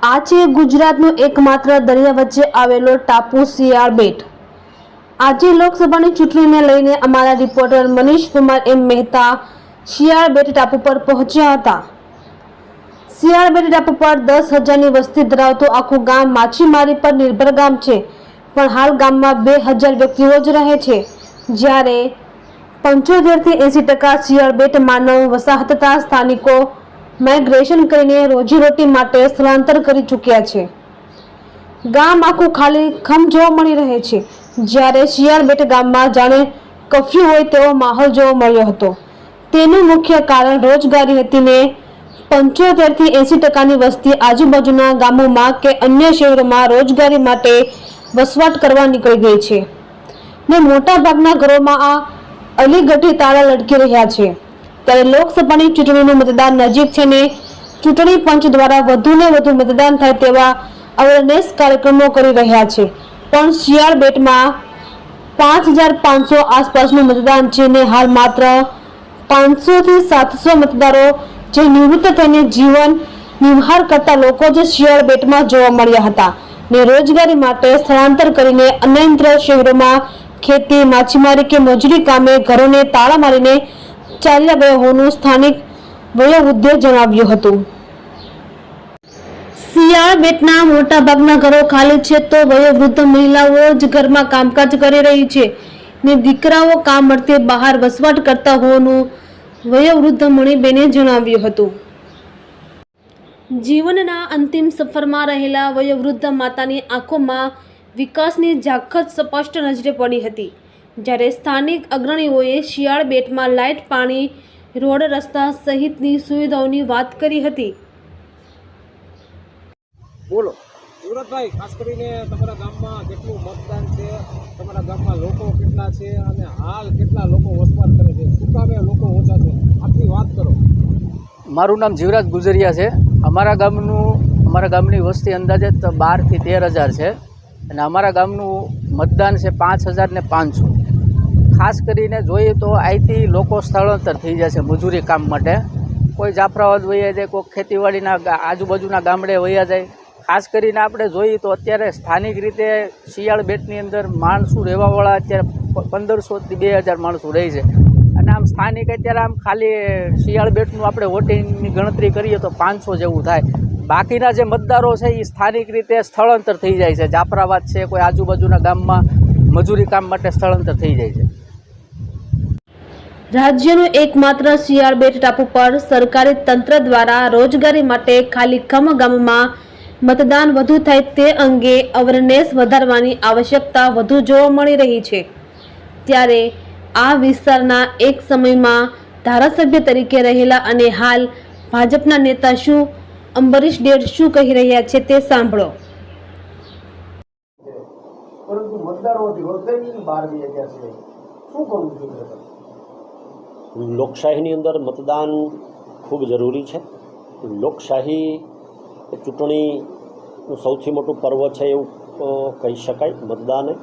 આ છે ગુજરાતનો એકમાત્ર દરિયા વચ્ચે આવેલો ટાપુ શિયાળ બેટ। આજે લોકસભાની ચૂંટણીને લઈને અમારા રિપોર્ટર મનીષ કુમાર એમ મહેતા શિયાળ બેટ ટાપુ પર પહોંચ્યા હતા। શિયાળ બેટ ટાપુ પર 10,000ની વસ્તી ધરાવતું આખું ગામ માછીમારી પર નિર્ભર ગામ છે, પણ હાલ ગામમાં 2,000 વ્યક્તિઓ જ રહે છે, જ્યારે 75 થી 80% શિયાળ બેટ માનવ વસાહતના સ્થાનિકો માઇગ્રેશન કરીને રોજીરોટી માટે સ્થળાંતર કરી ચૂક્યા છે। ગામ આખું ખાલી ખમ જોવા મળી રહે છે, જ્યારે શિયાળ બેટ ગામમાં જાણે કફ્યુ હોય તેવો માહોલ જોવા મળ્યો હતો। તેનું મુખ્ય કારણ રોજગારી હતી ને 75 થી 80%ની વસ્તી આજુબાજુના ગામોમાં કે અન્ય શહેરોમાં રોજગારી માટે વસવાટ કરવા નીકળી ગઈ છે ને મોટા ભાગના ઘરોમાં આ અલીગઢી તાળા લટકી રહ્યા છે। ત્યારે લોકસભાની ચૂંટણીનું મતદાન નજીક છે ને ચૂંટણી પંચ દ્વારા વધુને વધુ મતદાન થાય તેવા અવેરનેસ કાર્યક્રમો કરી રહ્યા છે, પણ શિયાળ બેટમાં 5,500 આસપાસનું મતદાન છે ને હાલ માત્ર 500 થી 700 મતદારો જે નિવૃત્ત થઈને જીવન નિર્વાહ કરતા લોકો જ શિયાળ બેટમાં જોવા મળ્યા હતા ને રોજગારી માટે સ્થળાંતર કરીને અન્યત્ર શહેરોમાં ખેતી, માછીમારી કે મજૂરી કામે ઘરોને તાળા મારીને ચાલ્યા ગયા હોવાનું સ્થાનિક વયોવૃદ્ધે જણાવ્યું હતું। શિયાળ બેટના મોટા ભાગના ઘરો ખાલી છે, તો વયોવૃદ્ધ મહિલાઓ જ ઘરમાં કામકાજ કરી રહી છે ને દીકરાઓ કામ અર્થે બહાર વસવાટ કરતા હોવાનું વયોવૃદ્ધ મણિબેને જણાવ્યું હતું। જીવનના અંતિમ સફરમાં રહેલા વયોવૃદ્ધ માતાની આંખોમાં વિકાસની ઝાંખટ સ્પષ્ટ નજરે પડી હતી, જ્યારે સ્થાનિક અગ્રણીઓએ શિયાળ બેટમાં લાઇટ, પાણી, રોડ, રસ્તા સહિતની સુવિધાઓની વાત કરી હતી। બોલો સુરતભાઈ, ખાસ કરીને તમારા ગામમાં કેટલું મતદાન છે, તમારા ગામમાં લોકો કેટલા છે અને હાલ કેટલા લોકો વસવાટ કરે છે, શું કામે લોકો ઓછા છે, આટલી વાત કરો। મારું નામ જીવરાજ ગુજરિયા છે। અમારા ગામની વસ્તી અંદાજે 12 થી 13,000 છે અને અમારા ગામનું મતદાન છે 5,500। ખાસ કરીને જોઈએ તો અહીંથી લોકો સ્થળાંતર થઈ જાય છે મજૂરી કામ માટે। કોઈ જાફરાબાદ વયા જાય, કોઈ ખેતીવાડીના આજુબાજુના ગામડે વયા જાય। ખાસ કરીને આપણે જોઈએ તો અત્યારે સ્થાનિક રીતે શિયાળ બેટની અંદર માણસો રહેવાવાળા અત્યારે 1,500 થી 2,000 માણસો રહે છે અને આમ સ્થાનિક અત્યારે આમ ખાલી શિયાળ બેટનું આપણે વોટિંગની ગણતરી કરીએ તો 500 જેવું થાય। બાકીના જે મતદારો છે એ સ્થાનિક રીતે સ્થળાંતર થઈ જાય છે, જાફરાબાદ છે, કોઈ આજુબાજુના ગામમાં મજૂરી કામ માટે સ્થળાંતર થઈ જાય છે। રાજ્યનું એકમાત્ર શિયાળ બેટ ટાપુ પર સરકારી તંત્ર દ્વારા રોજગારી માટે ખાલી ખમ ગામમાં મતદાન વધુ થાય તે અંગે અવેરનેસ વધારવાની આવશ્યકતા વધુ જોવા મળી રહી છે। ત્યારે આ વિસ્તારના એક સમયમાં ધારાસભ્ય તરીકે રહેલા અને હાલ ભાજપના નેતા શું અંબરીશ ડેડ શું કહી રહ્યા છે તે સાંભળો। પરંતુ મતદારોથી રોજગારીની બહાર બી ગયા છે, શું કરવું જોઈએ? લોકશાહીની અંદર મતદાન ખૂબ જરૂરી છે। લોકશાહી ચૂંટણીનું સૌથી મોટું પર્વ છે એવું કહી શકાય મતદાને।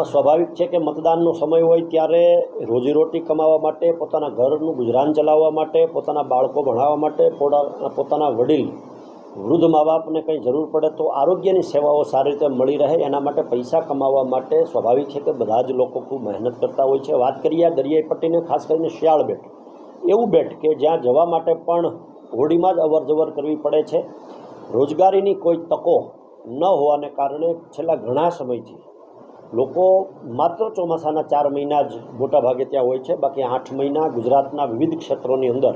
સ્વાભાવિક છે કે મતદાનનો સમય હોય ત્યારે રોજીરોટી કમાવા માટે, પોતાના ઘરનું ગુજરાન ચલાવવા માટે, પોતાના બાળકો ભણાવવા માટે, પોતાના વડીલ વૃદ્ધ મા બાપને કંઈ જરૂર પડે તો આરોગ્યની સેવાઓ સારી રીતે મળી રહે એના માટે પૈસા કમાવવા માટે સ્વાભાવિક છે કે બધા જ લોકો ખૂબ મહેનત કરતા હોય છે। વાત કરીએ દરિયાઈ પટ્ટીને, ખાસ કરીને શિયાળ બેટ એવું બેટ કે જ્યાં જવા માટે પણ હોડીમાં જ અવર જવર કરવી પડે છે। રોજગારીની કોઈ તકો ન હોવાને કારણે છેલ્લા ઘણા સમયથી લોકો માત્ર ચોમાસાના 4 મહિના જ મોટાભાગે ત્યાં હોય છે, બાકી 8 મહિના ગુજરાતના વિવિધ ક્ષેત્રોની અંદર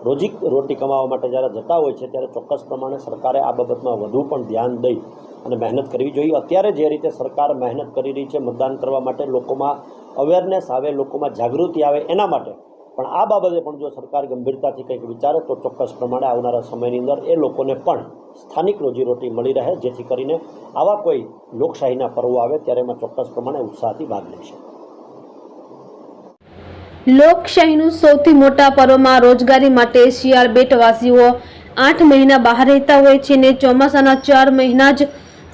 રોટી કમાવા માટે જ્યારે જતા હોય છે ત્યારે ચોક્કસ પ્રમાણે સરકારે આ બાબતમાં વધુ પણ ધ્યાન દઈ અને મહેનત કરવી જોઈએ। અત્યારે જે રીતે સરકાર મહેનત કરી રહી છે મતદાન કરવા માટે, લોકોમાં અવેરનેસ આવે, લોકોમાં જાગૃતિ આવે એના માટે, પણ આ બાબતે પણ જો સરકાર ગંભીરતાથી કંઈક વિચારે તો ચોક્કસ પ્રમાણે આવનારા સમયની અંદર એ લોકોને પણ સ્થાનિક રોજીરોટી મળી રહે, જેથી કરીને આવા કોઈ લોકશાહીના પર્વો આવે ત્યારે એમાં ચોક્કસ પ્રમાણે ઉત્સાહથી ભાગ લેશે। લોકશાહીનું સૌથી મોટા પર્વમાં રોજગારી માટે શિયાળ બેટવાસીઓ 8 મહિના બહાર રહેતા હોય છે ને ચોમાસાના 4 મહિના જ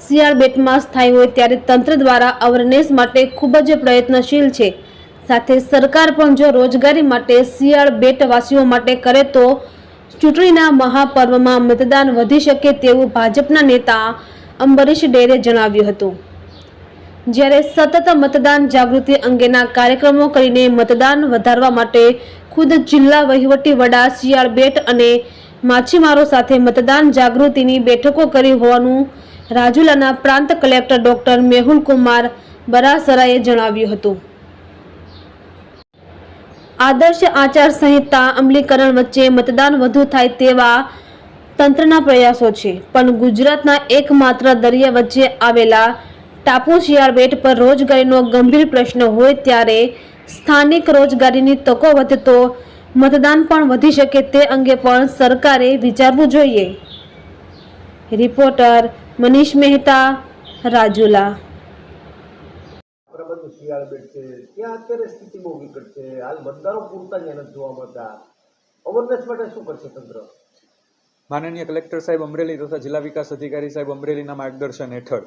શિયાળ બેટમાં સ્થાયી હોય, ત્યારે તંત્ર દ્વારા અવેરનેસ માટે ખૂબ જ પ્રયત્નશીલ છે। સાથે સરકાર પણ જો રોજગારી માટે શિયાળ બેટવાસીઓ માટે કરે તો ચૂંટણીના મહાપર્વમાં મતદાન વધી શકે તેવું ભાજપના નેતા અંબરીશ ડેરે જણાવ્યું હતું. જ્યારે સતત મતદાન જાગૃતિ અંગેના કાર્યક્રમો કરીને મતદાન વધારવા માટે ખુદ જિલ્લા વહીવટી વડા શિયાળ બેટ અને માછીમારો સાથે મતદાન જાગૃતિની બેઠકો કરી હોવાનું રાજુલાના પ્રાંત કલેક્ટર ડોક્ટર મેહુલ કુમાર બરાસરાએ જણાવ્યું હતું. આદર્શ આચાર સંહિતા અમલીકરણ વચ્ચે મતદાન વધુ થાય તેવા તંત્રના પ્રયાસો છે, પણ ગુજરાતના એકમાત્ર દરિયા વચ્ચે આવેલા ટાપુ શિયાળ બેટ પર રોજગારીનો ગંભીર પ્રશ્ન હોય ત્યારે સ્થાનિક રોજગારીની તકો વધે તો મતદાન પણ વધી શકે તે અંગે પણ સરકારે વિચારવું જોઈએ. રિપોર્ટર મનીષ મહેતા, રાજુલા. પ્રબંધ શિયાળ બેટ છે ત્યાં અત્યારે સ્થિતિ બહુ વિકટ છે. હાલ મતદારો પૂરતા જ નથી જોવા મળતા. અવેરનેસ માટે શું કરશે તંત્ર? માનનીય કલેક્ટર સાહેબ અમરેલી તથા જિલ્લા વિકાસ અધિકારી સાહેબ અમરેલીના માર્ગદર્શન હેઠળ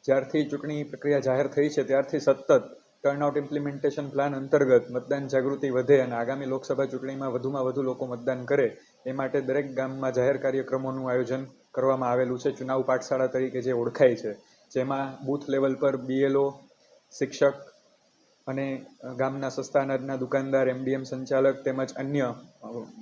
જ્યારથી ચૂંટણી પ્રક્રિયા જાહેર થઈ છે ત્યારથી સતત ટર્નઆઉટ ઇમ્પ્લિમેન્ટેશન પ્લાન અંતર્ગત મતદાન જાગૃતિ વધે અને આગામી લોકસભા ચૂંટણીમાં વધુમાં વધુ લોકો મતદાન કરે એ માટે દરેક ગામમાં જાહેર કાર્યક્રમોનું આયોજન કરવામાં આવેલું છે. ચુનાવ પાઠશાળા તરીકે જે ઓળખાય છે, જેમાં બૂથ લેવલ પર BLO, શિક્ષક અને ગામના સસ્તા અનાજના દુકાનદાર, MDM સંચાલક તેમજ અન્ય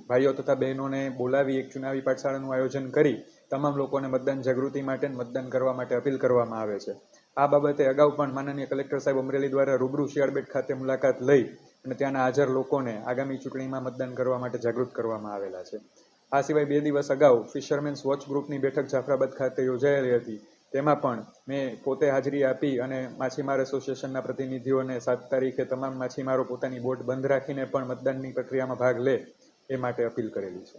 ભાઈઓ તથા બહેનોને બોલાવી એક ચુનાવી પાઠશાળાનું આયોજન કરી તમામ લોકોને મતદાન જાગૃતિ માટે મતદાન કરવા માટે અપીલ કરવામાં આવે છે. આ બાબતે અગાઉ પણ માનનીય કલેક્ટર સાહેબ અમરેલી દ્વારા રૂબરૂ શિયાળબેટ ખાતે મુલાકાત લઈ અને ત્યાંના હાજર લોકોને આગામી ચૂંટણીમાં મતદાન કરવા માટે જાગૃત કરવામાં આવેલા છે. આ સિવાય 2 દિવસ અગાઉ ફિશરમેન્સ વોચ ગ્રુપની બેઠક જાફરાબાદ ખાતે યોજાયેલી હતી. તેમાં પણ મેં પોતે હાજરી આપી અને માછીમાર એસોસિએશનના પ્રતિનિધિઓને 7 તારીખે તમામ માછીમારો પોતાની બોટ બંધ રાખીને પણ મતદાનની પ્રક્રિયામાં ભાગ લે એ માટે અપીલ કરેલી છે.